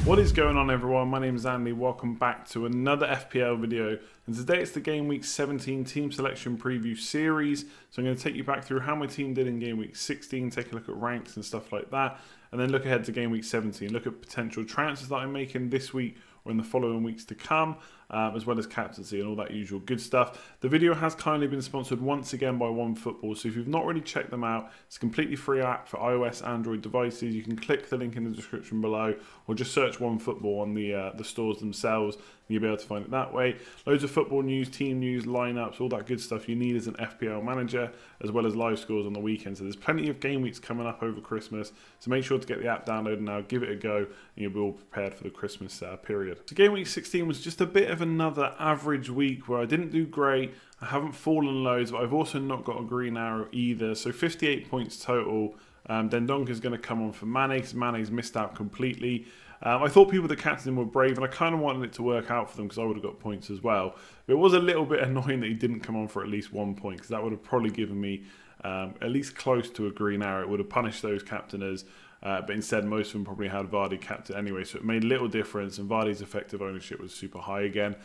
What is going on, everyone? My name is Andy. Welcome back to another FPL video, and today it's the Game Week 17 team selection preview series. So I'm going to take you back through how my team did in Game Week 16, take a look at ranks and stuff like that, and then look ahead to Game Week 17, look at potential transfers that I'm making this week or in the following weeks to come, as well as captaincy and all that usual good stuff. The video has kindly been sponsored once again by OneFootball, so if you've not already checked them out, it's a completely free app for iOS, Android devices. You can click the link in the description below, or just search OneFootball on the stores themselves, and you'll be able to find it that way. Loads of football news, team news, lineups, all that good stuff you need as an FPL manager, as well as live scores on the weekend. So there's plenty of game weeks coming up over Christmas, so make sure to get the app downloaded now, give it a go, and you'll be all prepared for the Christmas period. So Game Week 16 was just a bit of another average week where I didn't do great. I haven't fallen loads, but I've also not got a green arrow either. So 58 points total. Dendonk is going to come on for Mane, because Mane's missed out completely. I thought people that captained him were brave, and I kind of wanted it to work out for them because I would have got points as well. But it was a little bit annoying that he didn't come on for at least 1 point, because that would have probably given me at least close to a green arrow. It would have punished those captainers. But instead, most of them probably had Vardy captain anyway, so it made little difference, and Vardy's effective ownership was super high again.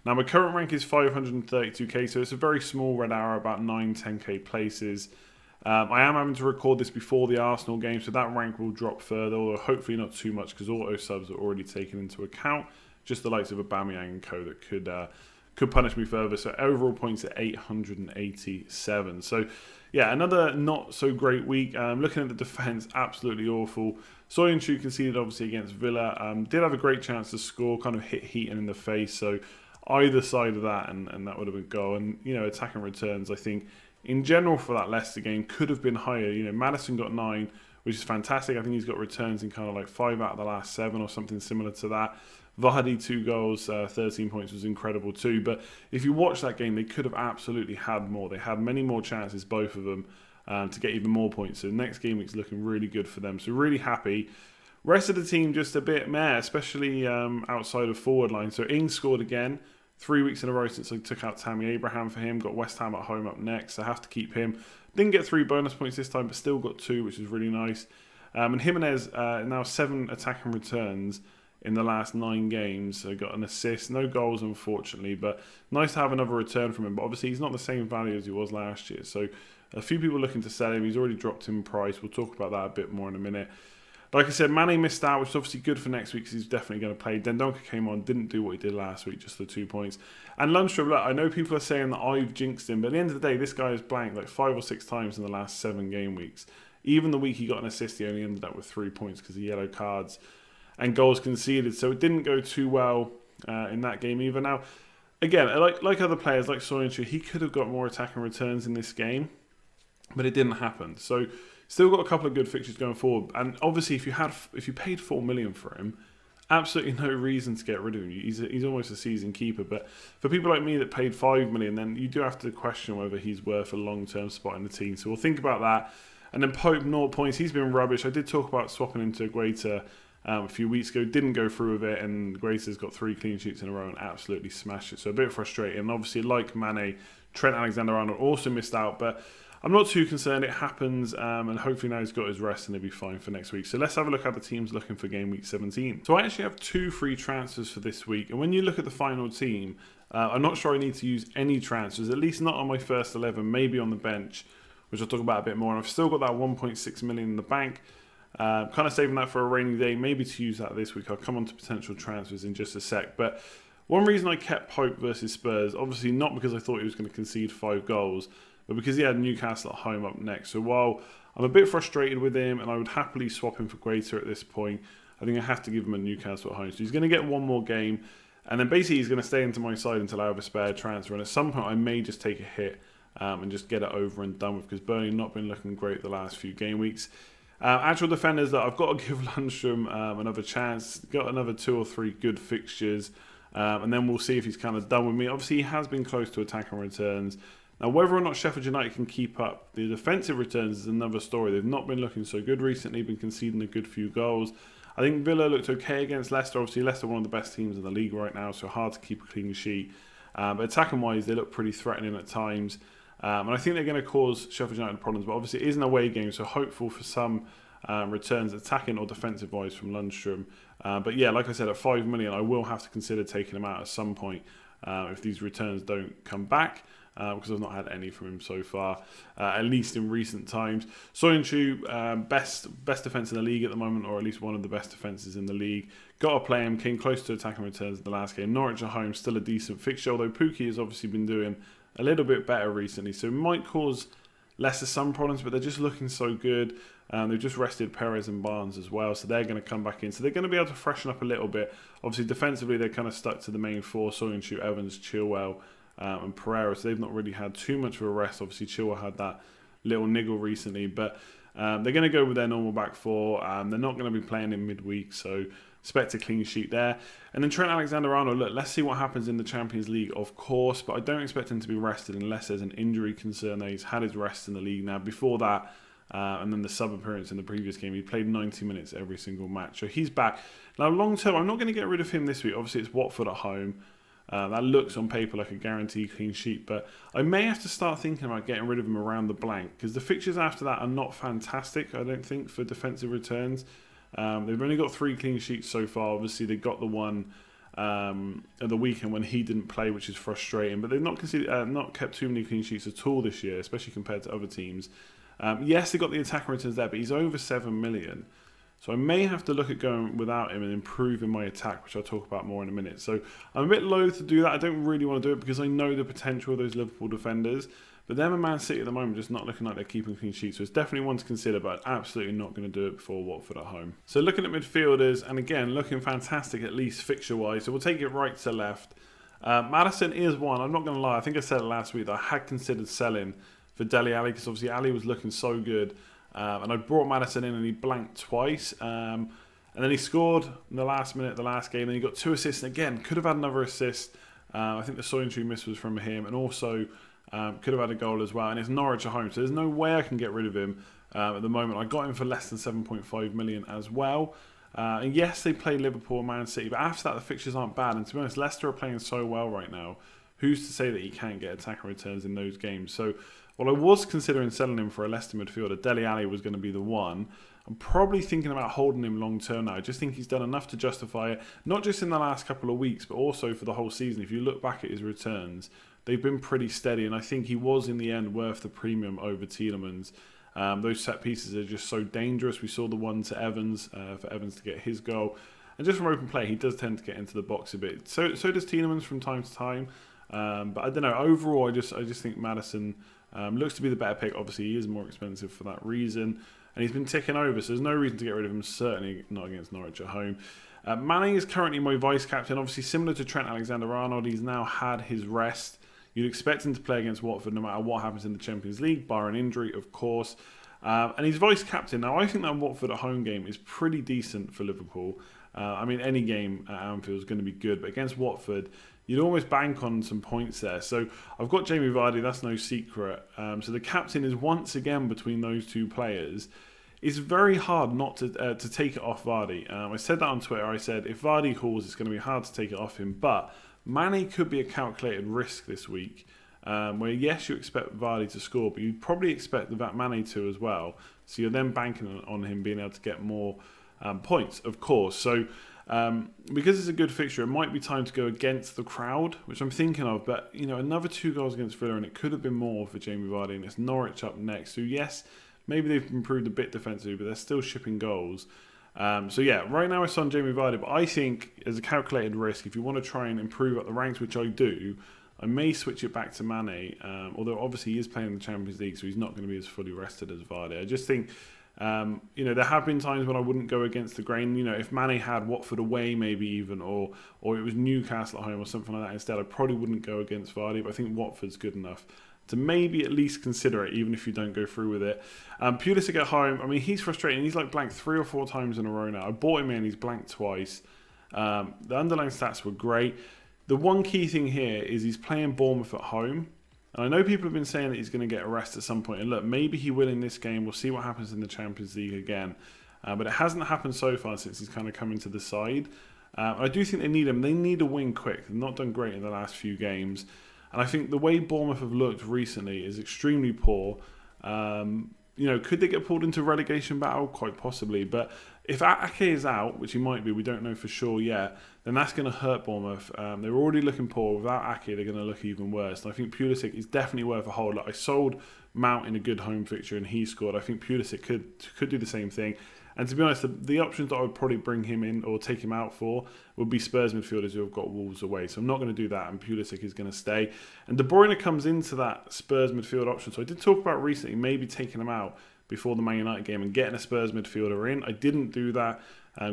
Now, my current rank is 532k, so it's a very small red arrow, about 9-10k places. I am having to record this before the Arsenal game, so that rank will drop further, although hopefully not too much, because auto subs are already taken into account. Just the likes of Aubameyang and co that could punish me further. So overall points at 887. So yeah, another not so great week. Looking at the defence, absolutely awful. Soyuncu conceded obviously against Villa. Did have a great chance to score, kind of hit Heaton in the face. So either side of that, and that would have been goal. And you know, attacking returns, I think in general for that Leicester game could have been higher. You know, Maddison got 9, which is fantastic. I think he's got returns in kind of like 5 out of the last 7 or something similar to that. Vardy 2 goals, 13 points was incredible too. But if you watch that game, they could have absolutely had more. They had many more chances, both of them, to get even more points. So next game week's looking really good for them. So really happy. Rest of the team just a bit meh, especially outside of forward line. So Ings scored again. 3 weeks in a row since I took out Tammy Abraham for him. Got West Ham at home up next, so I have to keep him. Didn't get 3 bonus points this time, but still got 2, which is really nice. And Jimenez, now 7 attacking returns in the last 9 games. So got an assist, no goals unfortunately, but nice to have another return from him. But obviously he's not the same value as he was last year. So a few people looking to sell him. He's already dropped in price. We'll talk about that a bit more in a minute. Like I said, Mane missed out, which is obviously good for next week because he's definitely going to play. Dendonk came on, didn't do what he did last week, just the 2 points. And Lundstrom, look, I know people are saying that I've jinxed him, but at the end of the day, this guy is blanked like 5 or 6 times in the last 7 game weeks. Even the week he got an assist, he only ended up with 3 points because of yellow cards and goals conceded. So it didn't go too well in that game either. Now, again, like other players, like Soyuncu, he could have got more attacking returns in this game, but it didn't happen. So still got a couple of good fixtures going forward, and obviously if you paid 4 million for him, absolutely no reason to get rid of him. He's almost a season keeper. But for people like me that paid 5 million, then you do have to question whether he's worth a long-term spot in the team. So we'll think about that. And then Pope, 0 points. He's been rubbish. I did talk about swapping him to Guaita a few weeks ago. Didn't go through with it, and Guaita's got 3 clean sheets in a row and absolutely smashed it. So a bit frustrating. And obviously, like Mane, Trent Alexander-Arnold also missed out, but I'm not too concerned. It happens, and hopefully now he's got his rest and he'll be fine for next week. So let's have a look how the team's looking for Game Week 17. So I actually have 2 free transfers for this week, and when you look at the final team, I'm not sure I need to use any transfers, at least not on my first 11, maybe on the bench, which I'll talk about a bit more. And I've still got that 1.6 million in the bank. Kind of saving that for a rainy day, maybe to use that this week. I'll come on to potential transfers in just a sec. But one reason I kept Pope versus Spurs, obviously not because I thought he was going to concede 5 goals, but because he had Newcastle at home up next. So while I'm a bit frustrated with him, and I would happily swap him for Guaita at this point, I think I have to give him a Newcastle at home. So he's going to get 1 more game, and then basically he's going to stay into my side until I have a spare transfer. And at some point I may just take a hit and just get it over and done with, because Burnley not been looking great the last few game weeks. Actual defenders that I've got to give Lundstrom another chance. Got another 2 or 3 good fixtures, and then we'll see if he's kind of done with me. Obviously he has been close to attacking returns. Now, whether or not Sheffield United can keep up the defensive returns is another story. They've not been looking so good recently, been conceding a good few goals. I think Villa looked okay against Leicester. Obviously, Leicester one of the best teams in the league right now, so hard to keep a clean sheet. But attacking-wise, they look pretty threatening at times. And I think they're going to cause Sheffield United problems. But obviously, it is an away game, so hopeful for some returns, attacking or defensive wise from Lundstrom. But yeah, like I said, at 5 million, I will have to consider taking him out at some point if these returns don't come back. Because I've not had any from him so far, at least in recent times. Soyuncu, best defence in the league at the moment, or at least one of the best defences in the league. Got to play him, came close to attacking returns in the last game. Norwich at home, still a decent fixture, although Pukki has obviously been doing a little bit better recently, so it might cause Leicester some problems, but they're just looking so good. They've just rested Perez and Barnes as well, so they're going to come back in. So they're going to be able to freshen up a little bit. Obviously, defensively, they're kind of stuck to the main four, Soyuncu, Evans, Chilwell, and Pereira, so they've not really had too much of a rest. Obviously, Chilwell had that little niggle recently, but they're going to go with their normal back four. They're not going to be playing in midweek, so expect a clean sheet there. And then Trent Alexander-Arnold, look, let's see what happens in the Champions League, of course, but I don't expect him to be rested unless there's an injury concern. He's had his rest in the league now. Before that, and then the sub appearance in the previous game, he played 90 minutes every single match, so he's back. Now, long term, I'm not going to get rid of him this week. Obviously, it's Watford at home. That looks on paper like a guaranteed clean sheet, but I may have to start thinking about getting rid of him around the blank, because the fixtures after that are not fantastic, I don't think, for defensive returns. They've only got 3 clean sheets so far. Obviously, they got the one at the weekend when he didn't play, which is frustrating, but they've not kept too many clean sheets at all this year, especially compared to other teams. Yes, they got the attacking returns there, but he's over 7 million. So I may have to look at going without him and improving my attack, which I'll talk about more in a minute. So I'm a bit loath to do that. I don't really want to do it because I know the potential of those Liverpool defenders. But them and Man City at the moment just not looking like they're keeping clean sheets. So it's definitely one to consider, but absolutely not going to do it before Watford at home. So looking at midfielders, and again, looking fantastic at least fixture-wise. So we'll take it right to left. Maddison is one. I'm not going to lie. I think I said it last week that I had considered selling for Dele Alli because obviously Ali was looking so good. And I brought Maddison in and he blanked twice. And then he scored in the last minute of the last game. Then he got 2 assists. And again, could have had another assist. I think the Soyuncu miss was from him. And also could have had a goal as well. And it's Norwich at home. So there's no way I can get rid of him at the moment. I got him for less than 7.5 million as well. And yes, they play Liverpool and Man City. But after that, the fixtures aren't bad. And to be honest, Leicester are playing so well right now. Who's to say that he can't get attacking returns in those games? So while I was considering selling him for a Leicester midfielder, Dele Alli was going to be the one. I'm probably thinking about holding him long term now. I just think he's done enough to justify it, not just in the last couple of weeks, but also for the whole season. If you look back at his returns, they've been pretty steady, and I think he was in the end worth the premium over Tielemans. Those set pieces are just so dangerous. We saw the one to Evans, for Evans to get his goal. And just from open play, he does tend to get into the box a bit. So does Tielemans from time to time. But I don't know. Overall, I just think Maddison looks to be the better pick. Obviously, he is more expensive for that reason. And he's been ticking over, so there's no reason to get rid of him, certainly not against Norwich at home. Manning is currently my vice-captain. Obviously, similar to Trent Alexander-Arnold, he's now had his rest. You'd expect him to play against Watford no matter what happens in the Champions League, bar an injury, of course. And he's vice-captain. Now, I think that Watford at home game is pretty decent for Liverpool. I mean, any game at Anfield is going to be good, but against Watford, you'd almost bank on some points there. So I've got Jamie Vardy, that's no secret. So the captain is once again between those two players. It's very hard not to take it off Vardy. I said that on Twitter. I said if Vardy calls, it's going to be hard to take it off him. But Mane could be a calculated risk this week. Where yes, you expect Vardy to score, but you'd probably expect that Mane to as well. So you're then banking on him being able to get more points, of course. So because it's a good fixture, it might be time to go against the crowd, which I'm thinking of. But you know, another 2 goals against Villa, and it could have been more for Jamie Vardy. And it's Norwich up next. So yes, maybe they've improved a bit defensively, but they're still shipping goals. So yeah, right now it's on Jamie Vardy. But I think as a calculated risk, if you want to try and improve up the ranks, which I do, I may switch it back to Mane, although obviously he is playing in the Champions League, so he's not going to be as fully rested as Vardy. I just think, you know, there have been times when I wouldn't go against the grain. You know, if Mane had Watford away maybe even, or it was Newcastle at home or something like that instead, I probably wouldn't go against Vardy, but I think Watford's good enough to maybe at least consider it, even if you don't go through with it. Pulisic at home, I mean, he's frustrating. He's like blanked 3 or 4 times in a row now. I bought him in, he's blanked twice. The underlying stats were great. The one key thing here is he's playing Bournemouth at home. And I know people have been saying that he's going to get a rest at some point. And look, maybe he will in this game. We'll see what happens in the Champions League again. But it hasn't happened so far since he's kind of come into the side. I do think they need him. They need a win quick. They've not done great in the last few games. And I think the way Bournemouth have looked recently is extremely poor. You know, could they get pulled into relegation battle? Quite possibly. But if Ake is out, which he might be, we don't know for sure yet, then that's going to hurt Bournemouth. They're already looking poor. Without Ake, they're going to look even worse. And I think Pulisic is definitely worth a hold. Like, I sold Mount in a good home fixture and he scored. I think Pulisic could do the same thing. And to be honest, the options that I would probably bring him in or take him out for would be Spurs midfielders who have got Wolves away. So I'm not going to do that, and Pulisic is going to stay. And De Bruyne comes into that Spurs midfield option. So I did talk about recently maybe taking him out before the Man United game and getting a Spurs midfielder in. I didn't do that.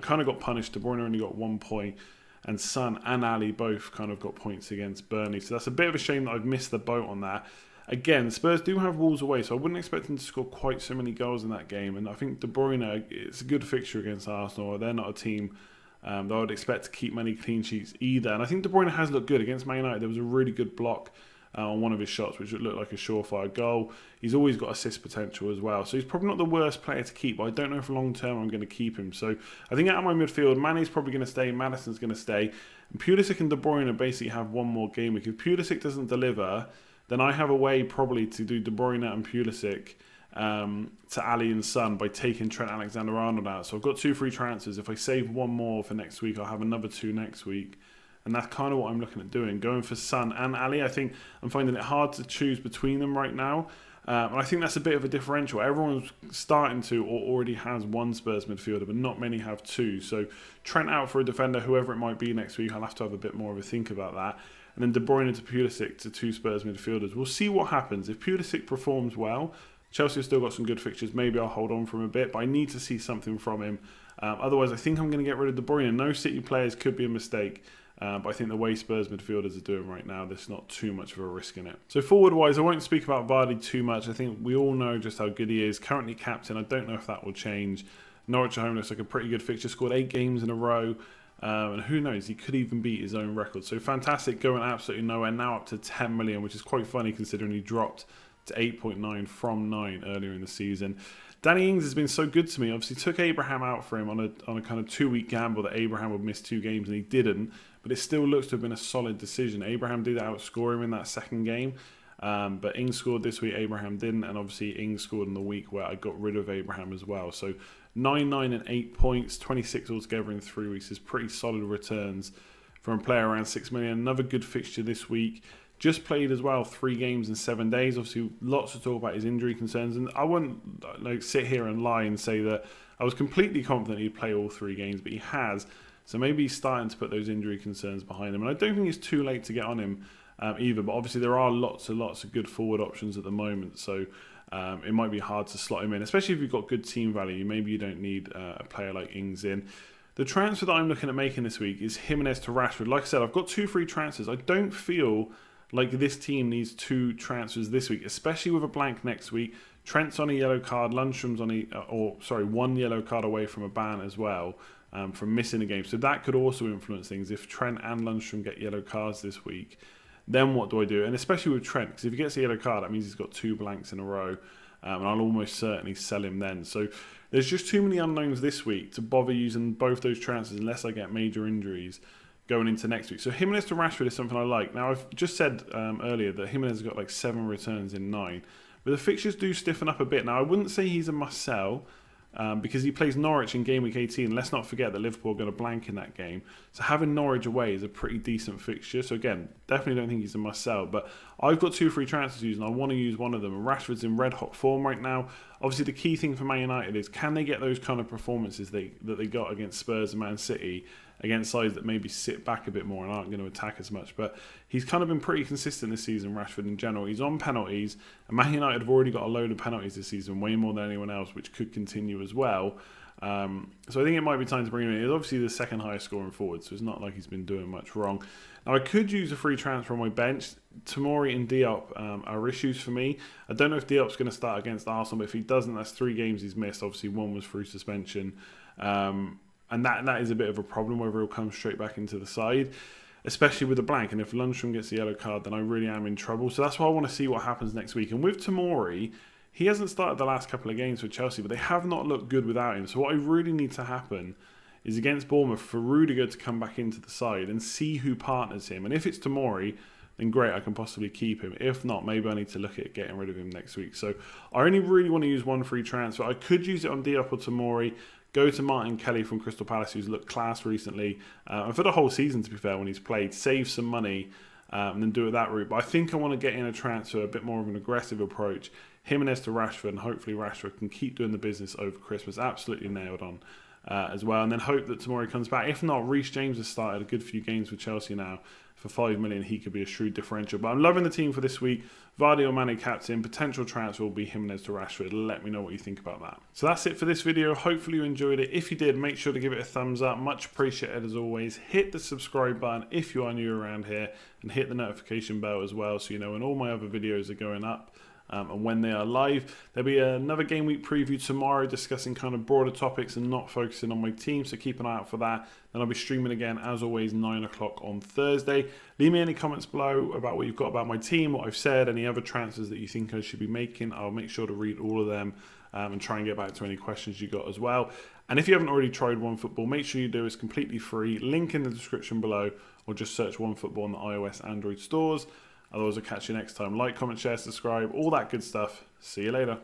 Kind of got punished. De Bruyne only got 1 point. And Son and Ali both kind of got points against Burnley. So that's a bit of a shame that I've missed the boat on that. Again, Spurs do have Wolves away, so I wouldn't expect them to score quite so many goals in that game. And I think De Bruyne, it's a good fixture against Arsenal. They're not a team that I would expect to keep many clean sheets either. And I think De Bruyne has looked good. Against Man United, there was a really good block on one of his shots, which looked like a surefire goal. He's always got assist potential as well. So he's probably not the worst player to keep, but I don't know if long term I'm going to keep him. So I think out of my midfield, Mane's probably going to stay, Maddison's going to stay. And Pulisic and De Bruyne basically have one more game week. If Pulisic doesn't deliver, then I have a way probably to do De Bruyne and Pulisic to Ali and Son by taking Trent Alexander-Arnold out. So I've got 2 free transfers. If I save one more for next week, I'll have another 2 next week. And that's kind of what I'm looking at doing. Going for Son and Ali, I think I'm finding it hard to choose between them right now. And I think that's a bit of a differential. Everyone's starting to or already has one Spurs midfielder, but not many have 2. So Trent out for a defender, whoever it might be next week, I'll have to have a bit more of a think about that. And then De Bruyne to Pulisic to 2 Spurs midfielders. We'll see what happens. If Pulisic performs well, Chelsea have still got some good fixtures. Maybe I'll hold on for him a bit, but I need to see something from him. Otherwise, I think I'm going to get rid of De Bruyne. No City players could be a mistake. But I think the way Spurs midfielders are doing right now, there's not too much of a risk in it. So forward-wise, I won't speak about Vardy too much. I think we all know just how good he is. Currently captain. I don't know if that will change. Norwich at home looks like a pretty good fixture. Scored 8 games in a row. And who knows, he could even beat his own record. So fantastic, going absolutely nowhere. Now up to 10 million, which is quite funny considering he dropped to 8.9 from 9 earlier in the season. Danny Ings has been so good to me. Obviously took Abraham out for him on a kind of 2-week gamble that Abraham would miss 2 games and he didn't. But it still looks to have been a solid decision. Abraham did outscore him in that second game. But Ings scored this week, Abraham didn't. And obviously Ings scored in the week where I got rid of Abraham as well. So 9, 9 and 8 points, 26 altogether in 3 weeks is pretty solid returns from a player around 6 million. Another good fixture this week. Just played as well 3 games in 7 days. Obviously, lots to talk about his injury concerns. And I wouldn't sit here and lie and say that I was completely confident he'd play all 3 games, but he has. So maybe he's starting to put those injury concerns behind him. And I don't think it's too late to get on him either. But obviously, there are lots and lots of good forward options at the moment. So it might be hard to slot him in, especially if you've got good team value. Maybe you don't need a player like Ings in. The transfer that I'm looking at making this week is Jimenez to Rashford. Like I said, I've got 2 free transfers. I don't feel like this team needs 2 transfers this week, especially with a blank next week. Trent's on a yellow card, Lundstrom's on 1 yellow card away from a ban as well, from missing a game. So that could also influence things. If Trent and Lundstrom get yellow cards this week, then what do I do? And especially with Trent, because if he gets a yellow card, that means he's got 2 blanks in a row, and I'll almost certainly sell him then. So there's just too many unknowns this week to bother using both those transfers unless I get major injuries going into next week. So Jimenez to Rashford is something I like. Now, I've just said earlier that Jimenez has got like 7 returns in 9. But the fixtures do stiffen up a bit. Now, I wouldn't say he's a must-sell because he plays Norwich in Gameweek 18. Let's not forget that Liverpool are going to blank in that game. So having Norwich away is a pretty decent fixture. So again, definitely don't think he's a must-sell. But I've got 2 free transfers to use and I want to use one of them. And Rashford's in red-hot form right now. Obviously, the key thing for Man United is can they get those kind of performances that they got against Spurs and Man City, against sides that maybe sit back a bit more and aren't going to attack as much. But he's kind of been pretty consistent this season, Rashford in general. He's on penalties, and Man United have already got a load of penalties this season, way more than anyone else, which could continue as well. So I think it might be time to bring him in. He's obviously the second highest scoring forward, so it's not like he's been doing much wrong. Now, I could use a free transfer on my bench. Tamori and Diop are issues for me. I don't know if Diop's going to start against Arsenal, but if he doesn't, that's 3 games he's missed. Obviously, 1 was through suspension. And that is a bit of a problem, whether he'll come straight back into the side, especially with a blank. And if Lundstrom gets the yellow card, then I really am in trouble. So that's why I want to see what happens next week. And with Tamori, he hasn't started the last couple of games for Chelsea, but they have not looked good without him. So what I really need to happen is against Bournemouth for Rudiger to come back into the side and see who partners him. And if it's Tamori, then great, I can possibly keep him. If not, maybe I need to look at getting rid of him next week. So I only really want to use one free transfer. I could use it on Diop or Tomori, go to Martin Kelly from Crystal Palace, who's looked class recently, and for the whole season, to be fair, when he's played, save some money, and then do it that route. But I think I want to get in a transfer, a bit more of an aggressive approach. Jimenez to Rashford, and hopefully Rashford can keep doing the business over Christmas. Absolutely nailed on as well. And then hope that Tomori comes back. If not, Reece James has started a good few games with Chelsea now. For 5 million, he could be a shrewd differential. But I'm loving the team for this week. Vardy or Mane captain. Potential transfer will be Jimenez to Rashford. Let me know what you think about that. So that's it for this video. Hopefully you enjoyed it. If you did, make sure to give it a thumbs up. Much appreciated as always. Hit the subscribe button if you are new around here. And hit the notification bell as well so you know when all my other videos are going up. And when they are live. There'll be another game week preview tomorrow discussing kind of broader topics and not focusing on my team, so keep an eye out for that. Then I'll be streaming again, as always, 9 o'clock on Thursday. Leave me any comments below about what you've got about my team, what I've said, any other transfers that you think I should be making. I'll make sure to read all of them and try and get back to any questions you got as well. And if you haven't already tried OneFootball, make sure you do. It's completely free. Link in the description below, or just search OneFootball on the iOS, Android stores. Otherwise, I'll catch you next time. Like, comment, share, subscribe, all that good stuff. See you later.